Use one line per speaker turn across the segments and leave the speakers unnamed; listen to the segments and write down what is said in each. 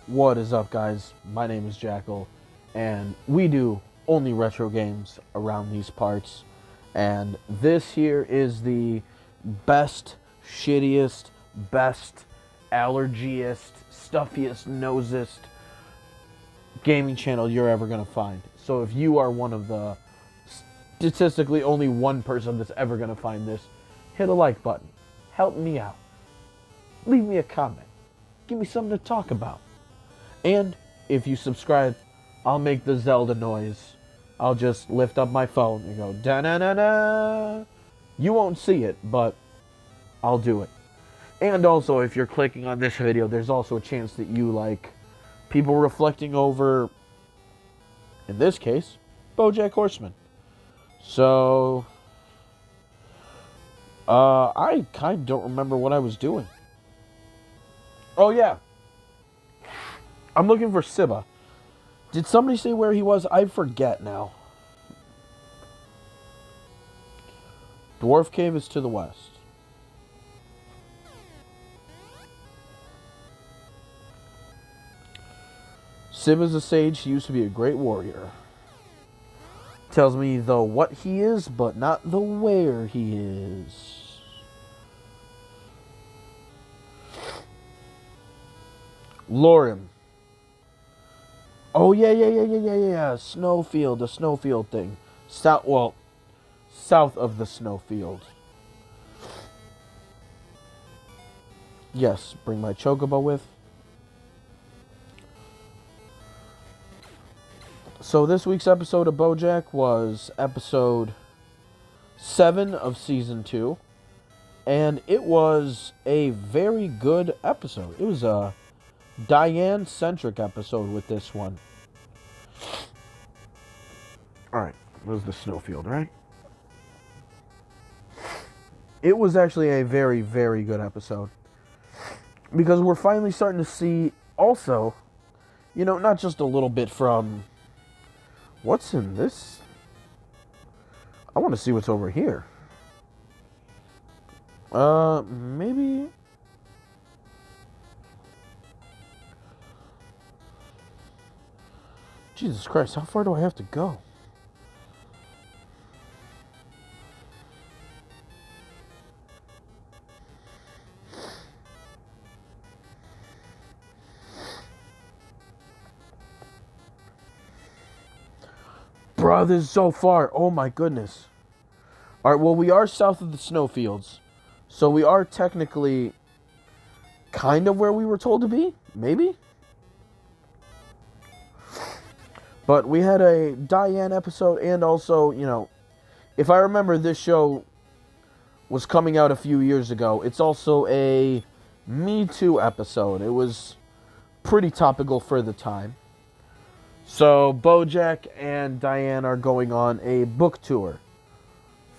What is up, guys? My name is Jackal, and we do only retro games around these parts. And this here is the best, shittiest, best, allergiest, stuffiest, nosest gaming channel you're ever gonna find. So if you are one of the statistically only one person that's ever gonna find this, hit a like button. Help me out. Leave me a comment. Give me something to talk about. And if you subscribe, I'll make the Zelda noise. I'll just lift up my phone and go da-na-na-na. You won't see it, but I'll do it. And also, if you're clicking on this video, there's also a chance that you like people reflecting over, in this case, Bojack Horseman. So, I kind of don't remember what I was doing. Oh, yeah. I'm looking for Sibba. Did somebody say where he was? I forget now. Dwarf Cave is to the west. Sibba's a sage. He used to be a great warrior. Tells me the what he is, but not the where he is. Lorim. Oh, yeah. Snowfield, the snowfield thing. South of the snowfield. Yes, bring my chocobo with. So this week's episode of Bojack was episode 7 of season 2. And it was a very good episode. It was a Diane-centric episode with this one. Alright, it was the snowfield, right? It was actually a very, very good episode. Because we're finally starting to see also, not just a little bit from what's in this. I want to see what's over here. Maybe. Jesus Christ, how far do I have to go? Bro, this is so far. Oh my goodness. Alright, well, we are south of the snowfields. So we are technically kind of where we were told to be. Maybe? But we had a Diane episode, and also, if I remember, this show was coming out a few years ago. It's also a Me Too episode. It was pretty topical for the time. So Bojack and Diane are going on a book tour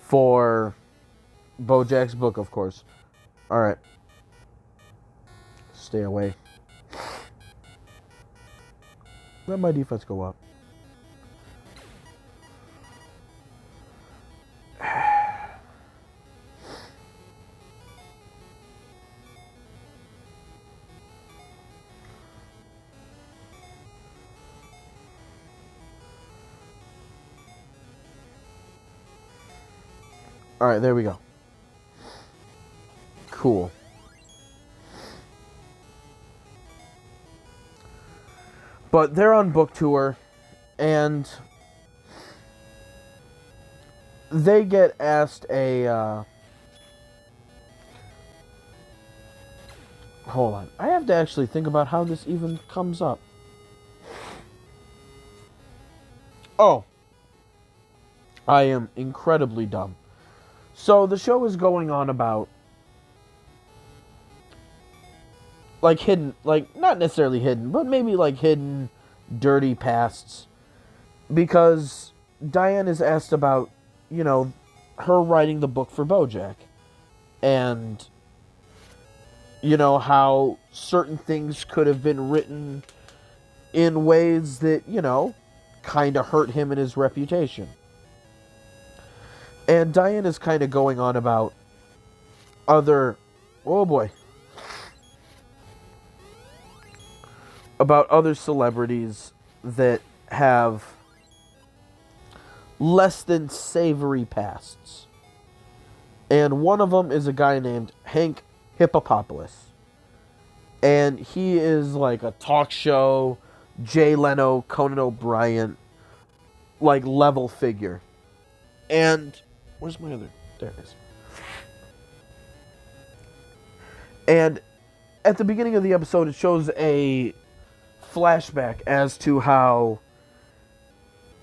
for Bojack's book, of course. Alright. Stay away. Let my defense go up. Alright, there we go. Cool. But they're on book tour, and they get asked a, hold on. I have to actually think about how this even comes up. Oh. I am incredibly dumb. So the show is going on about, hidden, not necessarily hidden, but maybe hidden, dirty pasts. Because Diane is asked about, her writing the book for Bojack. And, how certain things could have been written in ways that, kind of hurt him and his reputation. And Diane is kind of going on about other... Oh, boy. about other celebrities that have less than savory pasts. And one of them is a guy named Hank Hippopopoulos. And he is like a talk show, Jay Leno, Conan O'Brien, like level figure. And where's my other? There it is. And at the beginning of the episode, it shows a flashback as to how,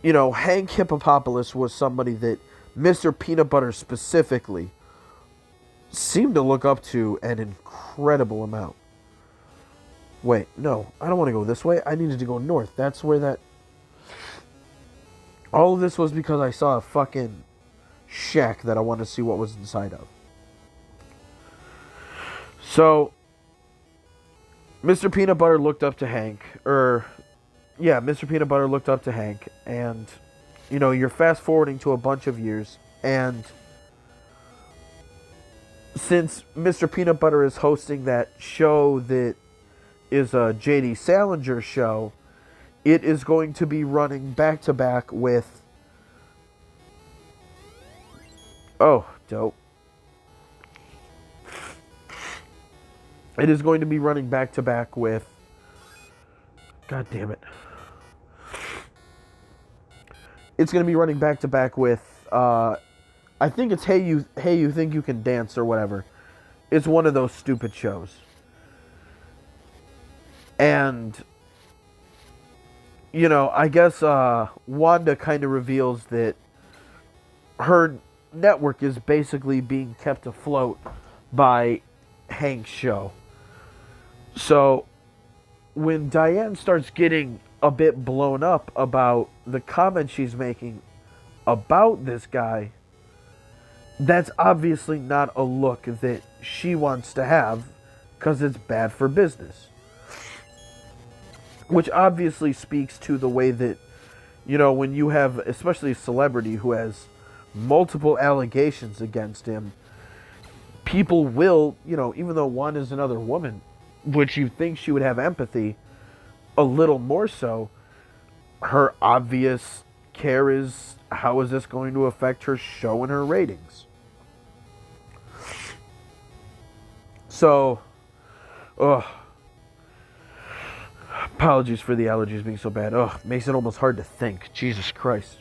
Hank Hippopopoulos was somebody that Mr. Peanut Butter specifically seemed to look up to an incredible amount. Wait, no, I don't want to go this way. I needed to go north. That's where that... All of this was because I saw a fucking shack that I wanted to see what was inside of. So, Mr. Peanut Butter looked up to Hank, Mr. Peanut Butter looked up to Hank, and, you're fast forwarding to a bunch of years, and since Mr. Peanut Butter is hosting that show that is a J.D. Salinger show, it is going to be running back to back with... Oh, dope. It is going to be running back to back with... God damn it. It's going to be running back to back with... I think it's Hey You Think You Can Dance or whatever. It's one of those stupid shows. And, I guess Wanda kind of reveals that her network is basically being kept afloat by Hank's show. So, when Diane starts getting a bit blown up about the comments she's making about this guy, that's obviously not a look that she wants to have, because it's bad for business. Which obviously speaks to the way that, when you have, especially a celebrity who has multiple allegations against him, people will, even though one is another woman, which you think she would have empathy, a little more so, her obvious care is, how is this going to affect her show and her ratings? So, apologies for the allergies being so bad. Makes it almost hard to think. Jesus Christ.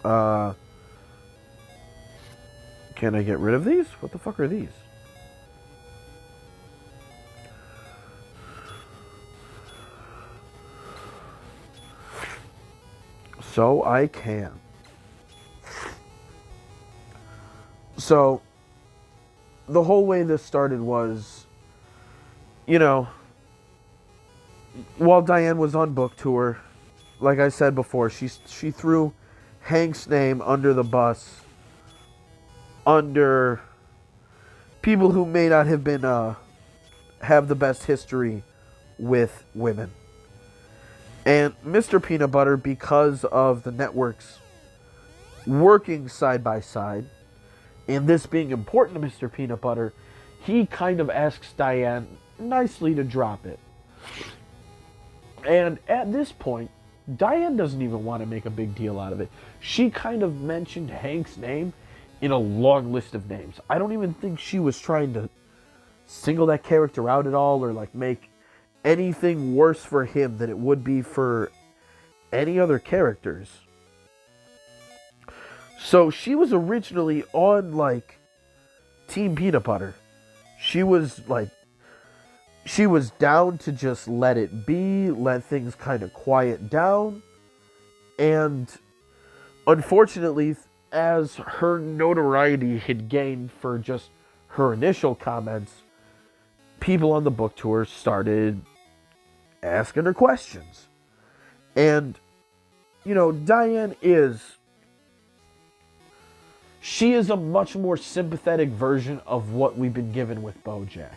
Can I get rid of these? What the fuck are these? So I can. So, the whole way this started was, while Diane was on book tour, like I said before, she threw Hank's name under the bus, under people who may not have been, have the best history with women. And Mr. Peanut Butter, because of the networks working side by side, and this being important to Mr. Peanut Butter, he kind of asks Diane nicely to drop it. And at this point, Diane doesn't even want to make a big deal out of it. She kind of mentioned Hank's name in a long list of names. I don't even think she was trying to single that character out at all, or like make anything worse for him than it would be for any other characters. So she was originally on like Team Peanut Butter. She was down to just let it be, let things kind of quiet down. And unfortunately, as her notoriety had gained for just her initial comments, people on the book tour started asking her questions. And, Diane she is a much more sympathetic version of what we've been given with Bojack.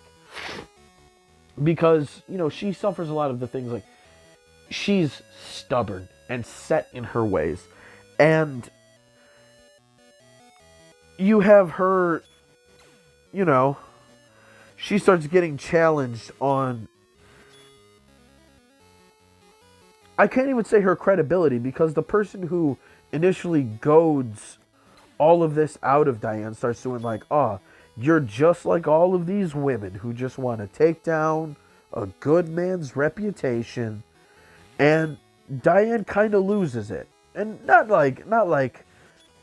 Because, she suffers a lot of the things like, she's stubborn and set in her ways. And you have her, she starts getting challenged on I can't even say her credibility, because the person who initially goads all of this out of Diane starts doing like, oh, you're just like all of these women who just want to take down a good man's reputation. And Diane kind of loses it. And not like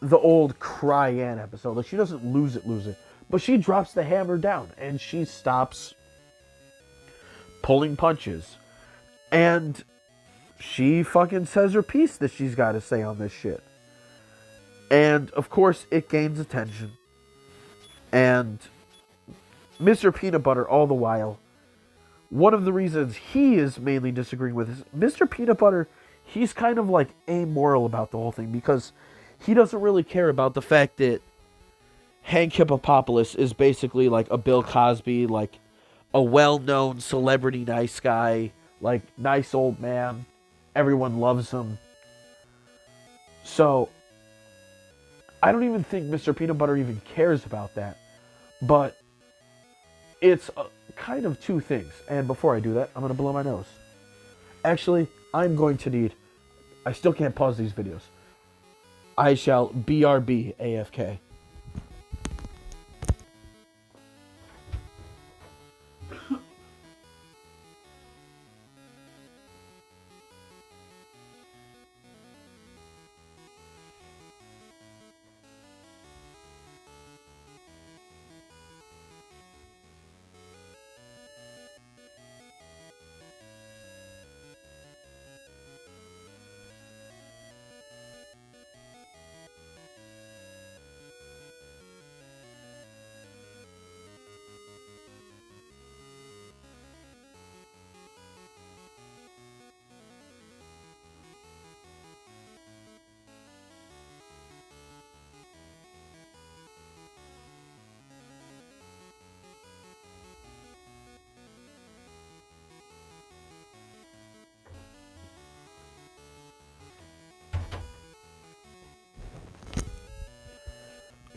the old Cryan episode. Like, she doesn't lose it. But she drops the hammer down and she stops pulling punches. And she fucking says her piece that she's got to say on this shit. And, of course, it gains attention. And Mr. Peanut Butter, all the while, one of the reasons he is mainly disagreeing with is Mr. Peanut Butter, he's kind of like amoral about the whole thing, because he doesn't really care about the fact that Hank Hippopopoulos is basically like a Bill Cosby, like a well-known celebrity nice guy, like nice old man. Everyone loves him. So I don't even think Mr. Peanut Butter even cares about that. But it's kind of two things. And before I do that, I'm going to blow my nose. Actually, I'm going to need... I still can't pause these videos. I shall BRB AFK.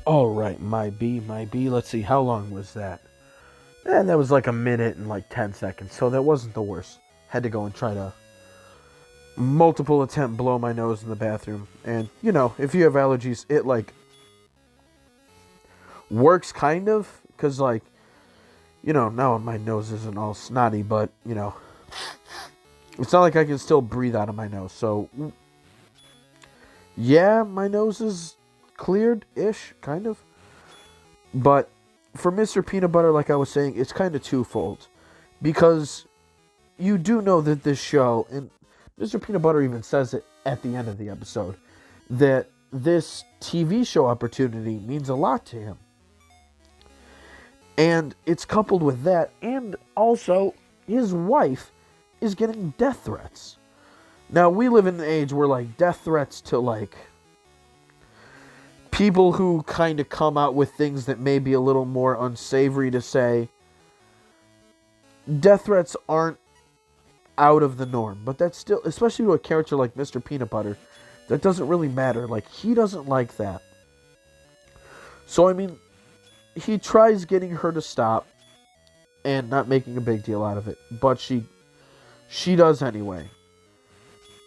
Alright, my B. Let's see, how long was that? And that was like a minute and like 10 seconds, so that wasn't the worst. Had to go and try to multiple attempt blow my nose in the bathroom. And, you know, if you have allergies, it like works kind of, because like, you know, now my nose isn't all snotty, but, you know, it's not like I can still breathe out of my nose. So, yeah, my nose is cleared-ish, kind of. But for Mr. Peanut Butter, like I was saying, it's kind of twofold. Because you do know that this show, and Mr. Peanut Butter even says it at the end of the episode, that this TV show opportunity means a lot to him. And it's coupled with that, and also his wife is getting death threats. Now, we live in an age where, like, death threats to, like, people who kind of come out with things that may be a little more unsavory to say, death threats aren't out of the norm. But that's still, especially to a character like Mr. Peanut Butter, that doesn't really matter. Like, he doesn't like that. So, I mean, he tries getting her to stop and not making a big deal out of it. But she does anyway.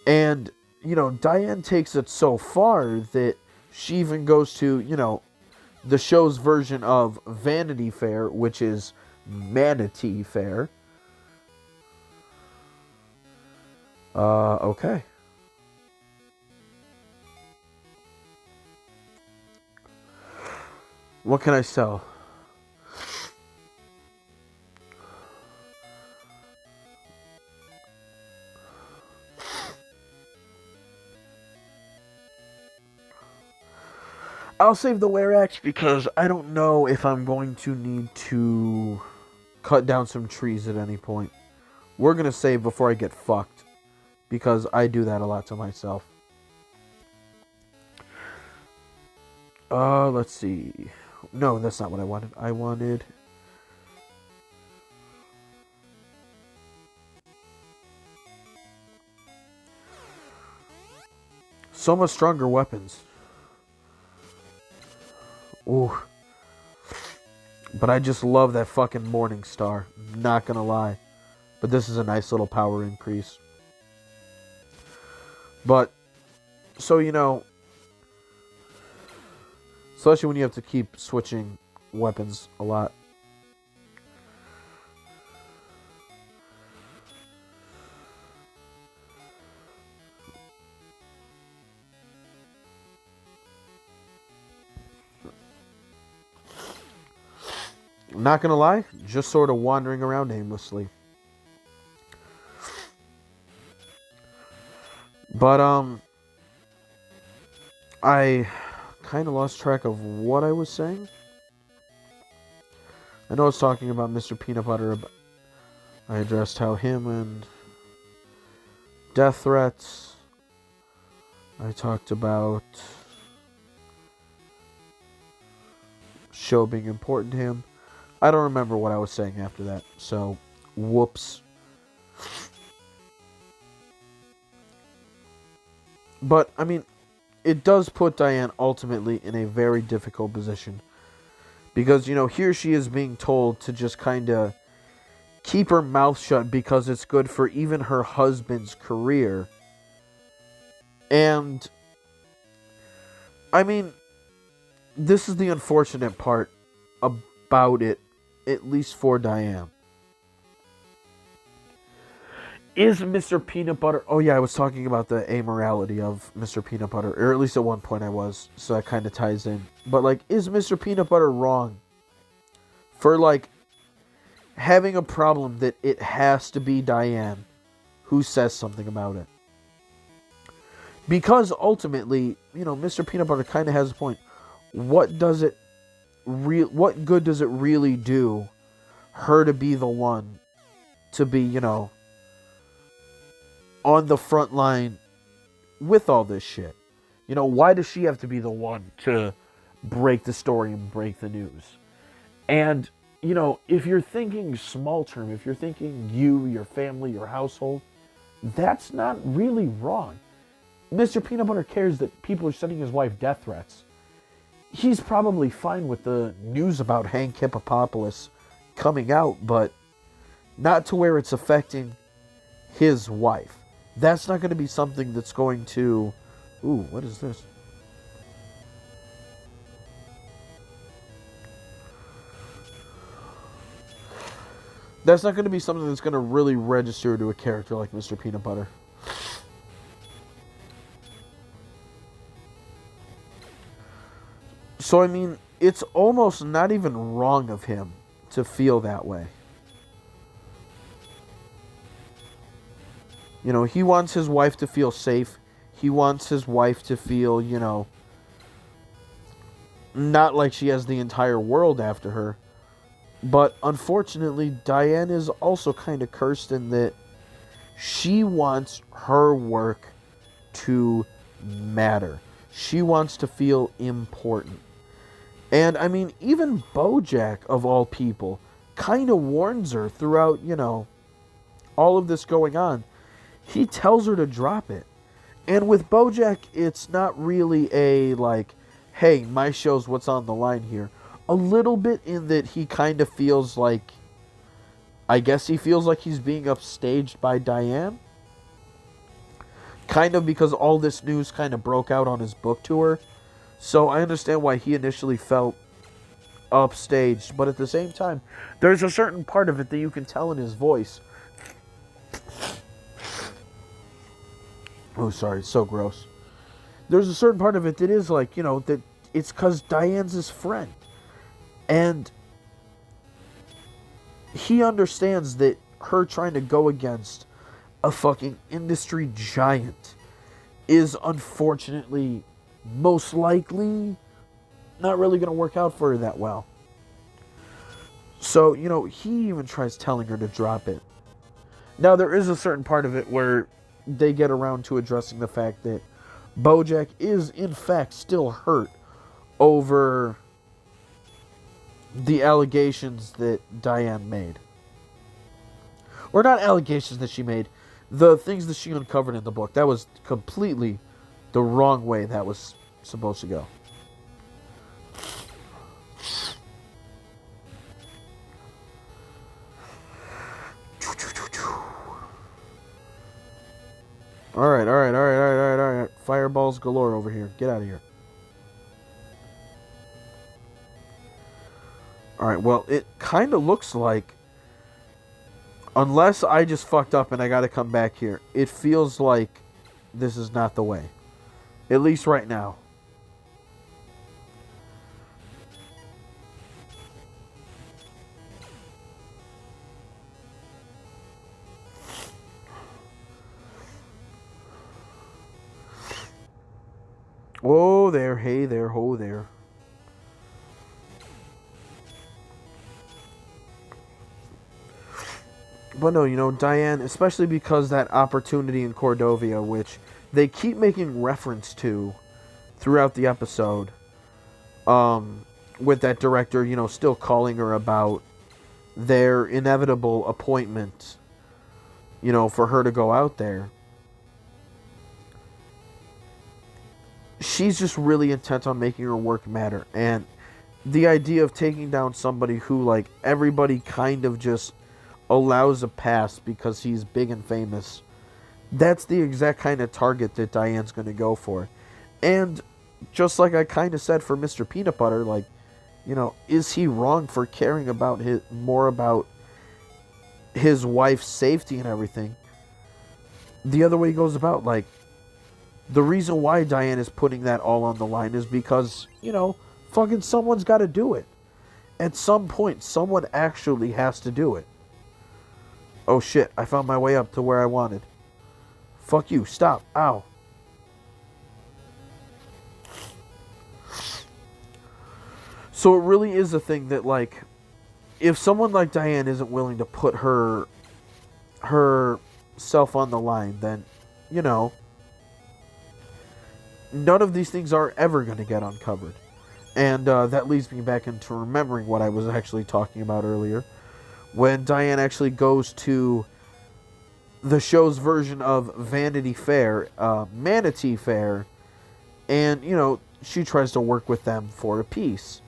And, you know, Diane takes it so far that she even goes to, you know, the show's version of Vanity Fair, which is Manatee Fair. Okay. What can I sell? I'll save the wear axe because I don't know if I'm going to need to cut down some trees at any point. We're going to save before I get fucked, because I do that a lot to myself. Let's see. No, that's not what I wanted. I wanted... so much stronger weapons. Ooh. But I just love that fucking Morning Star. Not gonna lie. But this is a nice little power increase. But, so, especially when you have to keep switching weapons a lot. Not gonna lie, just sort of wandering around aimlessly. But, I kind of lost track of what I was saying. I know I was talking about Mr. Peanut Butter. I addressed how him and death threats. I talked about show being important to him. I don't remember what I was saying after that, so whoops. But, I mean, it does put Diane ultimately in a very difficult position. Because, here she is being told to just kind of keep her mouth shut because it's good for even her husband's career. And, I mean, this is the unfortunate part about it, at least for Diane. Is Mr. Peanut Butter... Oh, yeah, I was talking about the amorality of Mr. Peanut Butter. Or at least at one point I was. So that kind of ties in. But, is Mr. Peanut Butter wrong for, having a problem that it has to be Diane who says something about it? Because, ultimately, Mr. Peanut Butter kind of has a point. What good does it really do her to be the one to be, on the front line with all this shit? Why does she have to be the one to break the story and break the news? And, if you're thinking small term, if you're thinking you, your family, your household, that's not really wrong. Mr. Peanut Butter cares that people are sending his wife death threats. He's probably fine with the news about Hank Hippopopoulos coming out, but not to where it's affecting his wife. That's not going to be something that's going to... Ooh, what is this? That's not going to be something that's going to really register to a character like Mr. Peanut Butter. So, I mean, it's almost not even wrong of him to feel that way. He wants his wife to feel safe. He wants his wife to feel, not like she has the entire world after her. But unfortunately, Diane is also kind of cursed in that she wants her work to matter. She wants to feel important. And, I mean, even Bojack, of all people, kind of warns her throughout, all of this going on. He tells her to drop it. And with Bojack, it's not really a, hey, my show's what's on the line here. A little bit in that he kind of feels like... I guess he feels like he's being upstaged by Diane. Kind of because all this news kind of broke out on his book tour. So I understand why he initially felt upstaged. But at the same time, there's a certain part of it that you can tell in his voice. Oh, sorry, it's so gross. There's a certain part of it that is that it's because Diane's his friend. And he understands that her trying to go against a fucking industry giant is unfortunately, most likely, not really going to work out for her that well. So, he even tries telling her to drop it. Now, there is a certain part of it where they get around to addressing the fact that Bojack is, in fact, still hurt over the allegations that Diane made. Or not allegations that she made, the things that she uncovered in the book. That was completely the wrong way that was supposed to go. Alright, alright, alright, alright, alright. Fireballs galore over here. Get out of here. Alright, well, it kind of looks like, unless I just fucked up and I gotta come back here, it feels like this is not the way. At least right now. Whoa there, hey there, ho there. But no, you know, Diane, especially because that opportunity in Cordovia, which they keep making reference to throughout the episode, with that director, you know, still calling her about their inevitable appointment, you know, for her to go out there. She's just really intent on making her work matter. And the idea of taking down somebody who, like, everybody kind of just allows a pass because he's big and famous, that's the exact kind of target that Diane's going to go for. And just like I kind of said for Mr. Peanut Butter, like, you know, is he wrong for caring about more about his wife's safety and everything? The other way he goes about, like, the reason why Diane is putting that all on the line is because, you know, fucking someone's got to do it. At some point, someone actually has to do it. Oh shit, I found my way up to where I wanted. Fuck you, stop, ow. So it really is a thing that, like, if someone like Diane isn't willing to put herself on the line, then, you know, none of these things are ever going to get uncovered. And that leads me back into remembering what I was actually talking about earlier. When Diane actually goes to the show's version of Vanity Fair, Manatee Fair, and, you know, she tries to work with them for a piece.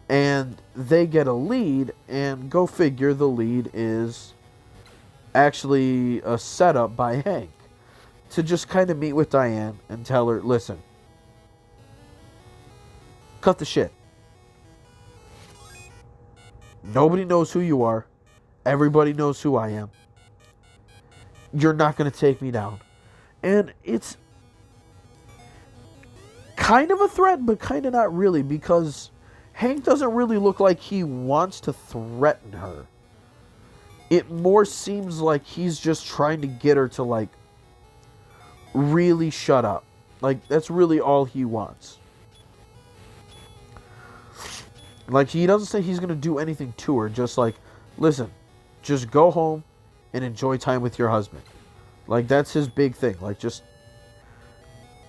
And they get a lead, and go figure, the lead is actually a setup by Hank to just kind of meet with Diane and tell her, listen, cut the shit. Nobody knows who you are. Everybody knows who I am. You're not going to take me down. And it's kind of a threat, but kind of not really, because Hank doesn't really look like he wants to threaten her. It more seems like he's just trying to get her to, like, really shut up. Like, that's really all he wants. Like, he doesn't say he's going to do anything to her. Just like, listen, just go home and enjoy time with your husband. Like, that's his big thing. Like, just,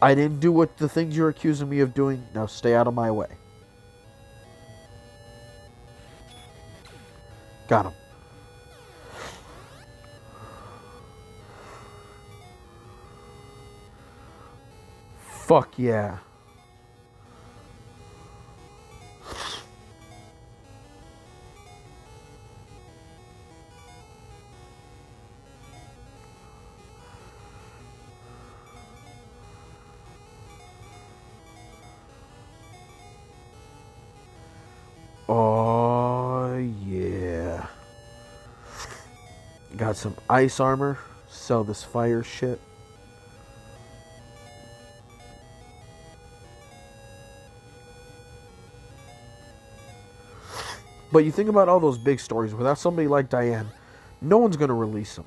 I didn't do what the things you're accusing me of doing. Now stay out of my way. Got him. Fuck yeah. Oh, yeah. Got some ice armor. Sell this fire shit. But you think about all those big stories. Without somebody like Diane, no one's going to release them.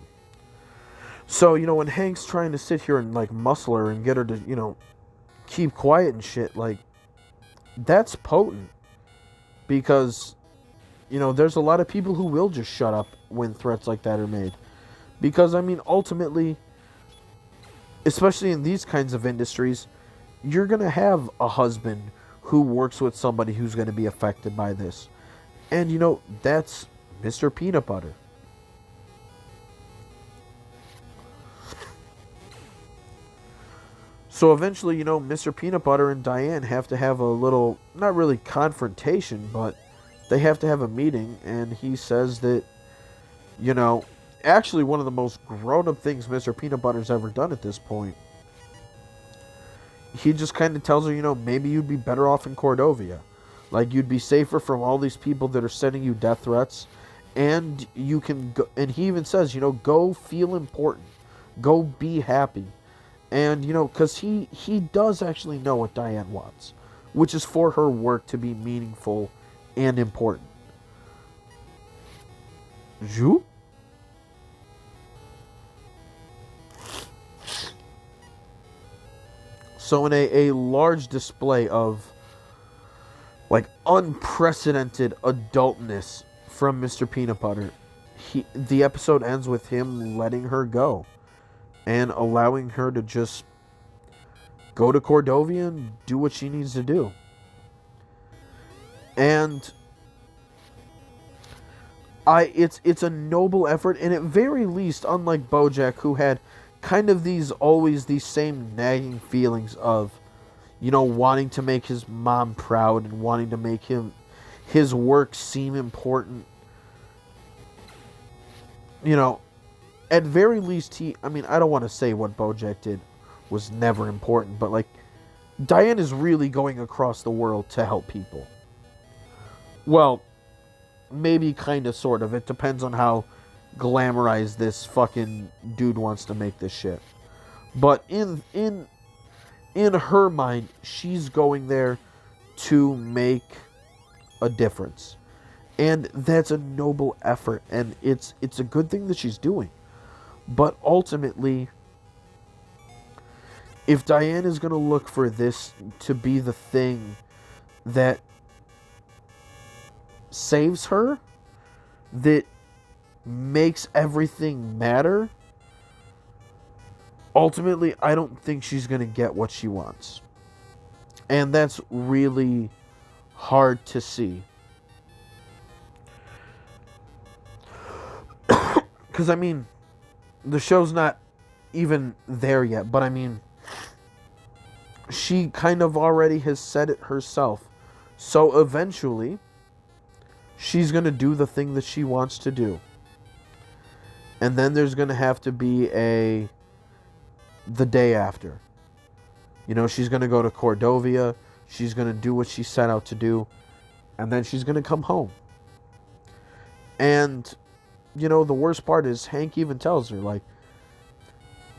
So, you know, when Hank's trying to sit here and, like, muscle her and get her to, you know, keep quiet and shit, like, that's potent. Because, you know, there's a lot of people who will just shut up when threats like that are made. Because, I mean, ultimately, especially in these kinds of industries, you're going to have a husband who works with somebody who's going to be affected by this. And, you know, that's Mr. Peanut Butter. So eventually, you know, Mr. Peanut Butter and Diane have to have a little, not really confrontation, but they have to have a meeting. And he says that, you know, actually one of the most grown-up things Mr. Peanut Butter's ever done at this point. He just kind of tells her, maybe you'd be better off in Cordovia. Like, you'd be safer from all these people that are sending you death threats. And you can go, and he even says, go feel important. Go be happy. And, because he does actually know what Diane wants, which is for her work to be meaningful and important. Zoop. So in a large display of, like, unprecedented adultness from Mr. Peanut Butter, the episode ends with him letting her go and allowing her to just go to Cordovia and do what she needs to do. And it's a noble effort, and at very least, unlike Bojack, who had kind of always these same nagging feelings of, wanting to make his mom proud and wanting to make his work seem important. At very least, I don't want to say what Bojack did was never important, but, like, Diane is really going across the world to help people. Well, maybe kind of, sort of. It depends on how glamorized this fucking dude wants to make this shit. But in her mind, she's going there to make a difference. And that's a noble effort, and it's a good thing that she's doing. But ultimately, if Diane is going to look for this to be the thing that saves her, that makes everything matter, ultimately, I don't think she's going to get what she wants. And that's really hard to see. Because, the show's not even there yet, but she kind of already has said it herself. So eventually, she's going to do the thing that she wants to do. And then there's going to have to be the day after. She's going to go to Cordovia. She's going to do what she set out to do. And then she's going to come home. And, the worst part is Hank even tells her, like,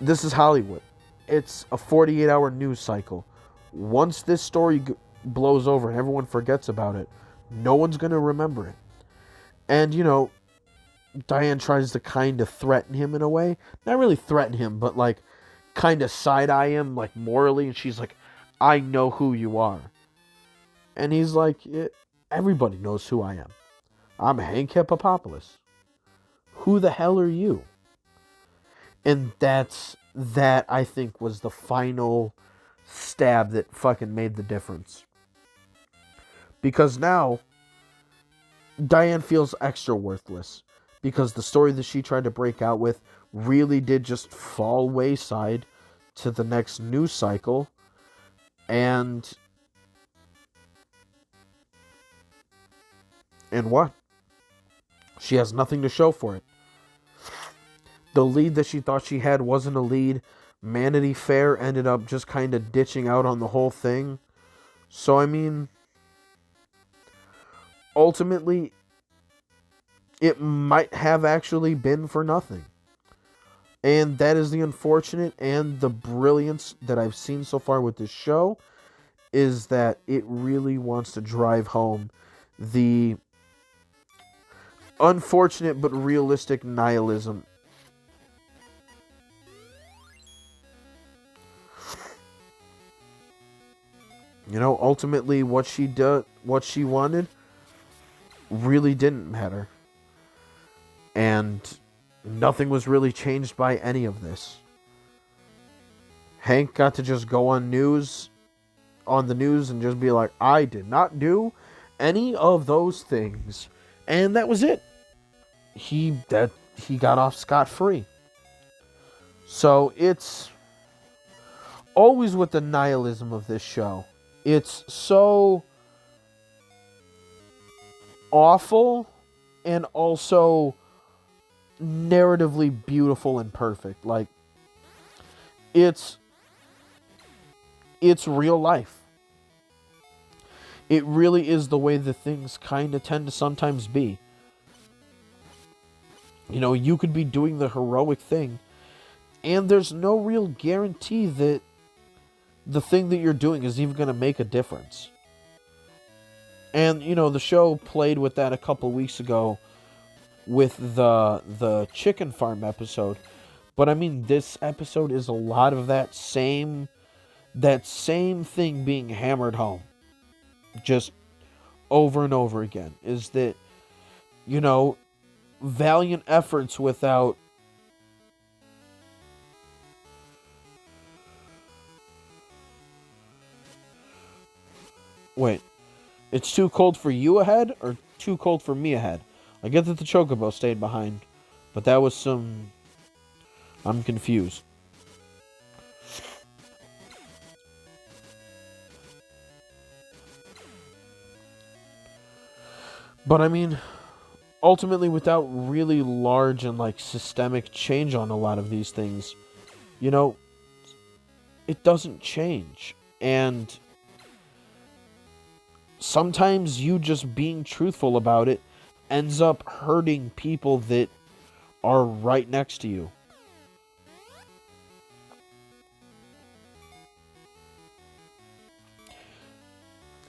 this is Hollywood. It's a 48-hour news cycle. Once this story blows over and everyone forgets about it, no one's going to remember it. And, Diane tries to kind of threaten him in a way. Not really threaten him, but, like, kind of side-eye him, like, morally. And she's like, I know who you are. And he's like, everybody knows who I am. I'm Hank Hippopopoulos. Who the hell are you? And that, I think, was the final stab that fucking made the difference. Because now, Diane feels extra worthless. Because the story that she tried to break out with really did just fall wayside to the next news cycle. And what? She has nothing to show for it. The lead that she thought she had wasn't a lead. Vanity Fair ended up just kind of ditching out on the whole thing. So, ultimately, it might have actually been for nothing. And that is the unfortunate and the brilliance that I've seen so far with this show, is that it really wants to drive home the unfortunate but realistic nihilism. Ultimately what she wanted really didn't matter. And nothing was really changed by any of this. Hank got to just go on the news and just be like, I did not do any of those things. And that was it. He got off scot-free. So it's always with the nihilism of this show. It's so awful and also narratively beautiful and perfect. Like, it's real life. It really is the way the things kind of tend to sometimes be. You know, you could be doing the heroic thing, and there's no real guarantee that the thing that you're doing is even going to make a difference. And, you know, the show played with that a couple weeks ago with the chicken farm episode. But I mean, this episode is a lot of that same thing being hammered home. Just over and over again. Is that, you know, valiant efforts without wait, it's too cold for you ahead or too cold for me ahead? I get that the chocobo stayed behind, but that was some... I'm confused. But I mean, ultimately, without really large and like systemic change on a lot of these things, you know, it doesn't change. And sometimes you just being truthful about it ends up hurting people that are right next to you.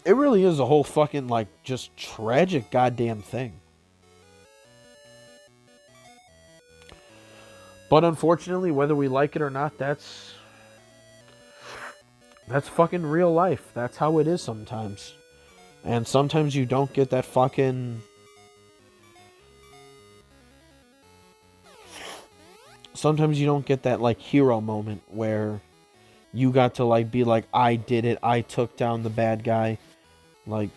It really is a whole fucking, like, just tragic goddamn thing. But unfortunately, whether we like it or not, that's fucking real life. That's how it is sometimes. And sometimes you don't get that fucking... Sometimes you don't get that, like, hero moment where you got to, like, be like, I did it. I took down the bad guy. Like,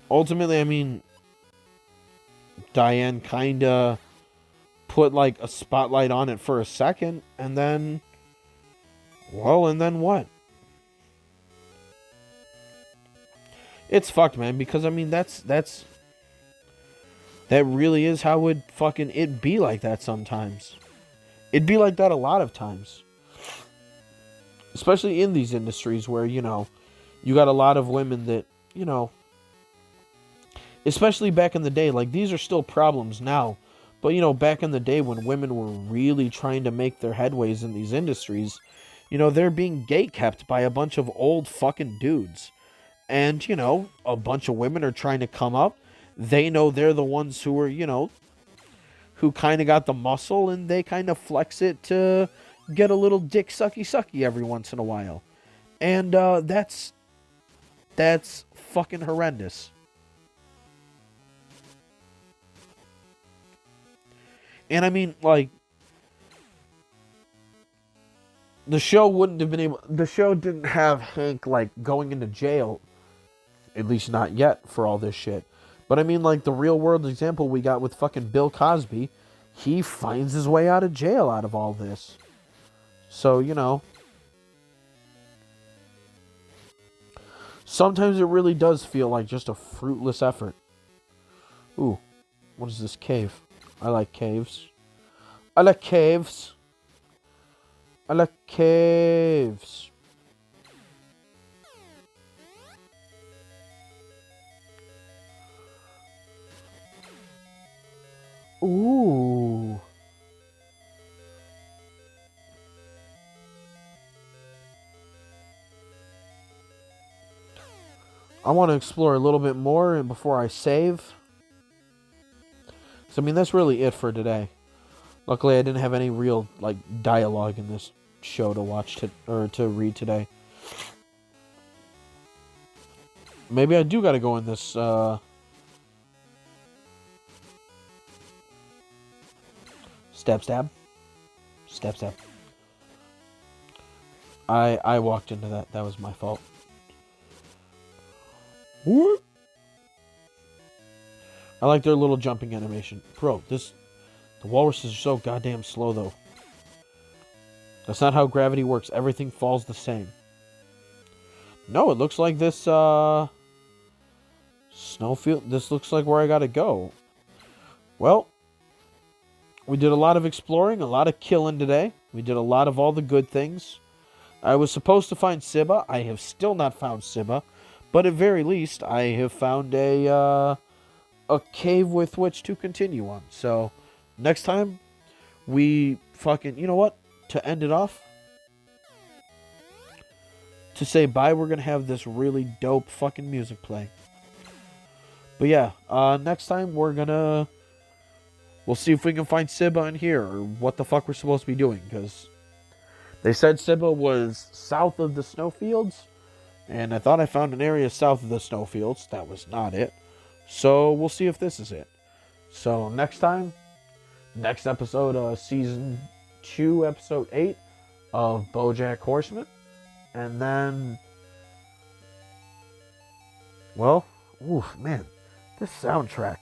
ultimately, I mean, Diane kind of put, like, a spotlight on it for a second, and then, well, and then what? It's fucked, man, because, I mean, that really is how it'd be like that sometimes. It'd be like that a lot of times. Especially in these industries where, you know, you got a lot of women that, you know, especially back in the day, like, these are still problems now, but, you know, back in the day when women were really trying to make their headways in these industries, you know, they're being gatekept by a bunch of old fucking dudes. And, you know, a bunch of women are trying to come up. They know they're the ones who are, you know, who kind of got the muscle, and they kind of flex it to get a little dick sucky every once in a while. And that's fucking horrendous. And I mean, like, the show didn't have Hank, like, going into jail, at least not yet, for all this shit. But I mean, like, the real world example we got with fucking Bill Cosby, he finds his way out of jail out of all this. So, you know, sometimes it really does feel like just a fruitless effort. Ooh, what is this cave? I like caves. I like caves. I like caves. Ooh. I want to explore a little bit more before I save. So, I mean, that's really it for today. Luckily, I didn't have any real, like, dialogue in this show to watch or to read today. Maybe I do gotta go in this, Step stab. Step stab. I walked into that. That was my fault. What? I like their little jumping animation. Bro, the walruses are so goddamn slow, though. That's not how gravity works. Everything falls the same. No, it looks like this, snowfield. This looks like where I gotta go. Well, We did a lot of exploring, a lot of killing today. We did a lot of all the good things. I was supposed to find Sibba. I have still not found Sibba. But at very least, I have found a cave with which to continue on. So, next time, we fucking... You know what? To end it off, to say bye, we're going to have this really dope fucking music playing. But yeah, next time we're going to... We'll see if we can find Sibba in here, or what the fuck we're supposed to be doing, because they said Sibba was south of the snowfields, and I thought I found an area south of the snowfields. That was not it. So we'll see if this is it. So next time, next episode, season 2, episode 8 of Bojack Horseman, and then, well, oof, man, this soundtrack.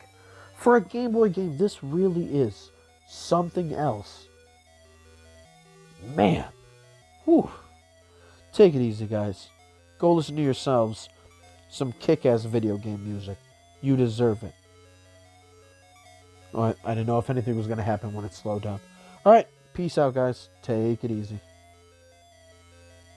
For a Game Boy game, this really is something else. Man. Whew. Take it easy, guys. Go listen to yourselves some kick-ass video game music. You deserve it. I didn't know if anything was going to happen when it slowed down. Alright, peace out, guys. Take it easy.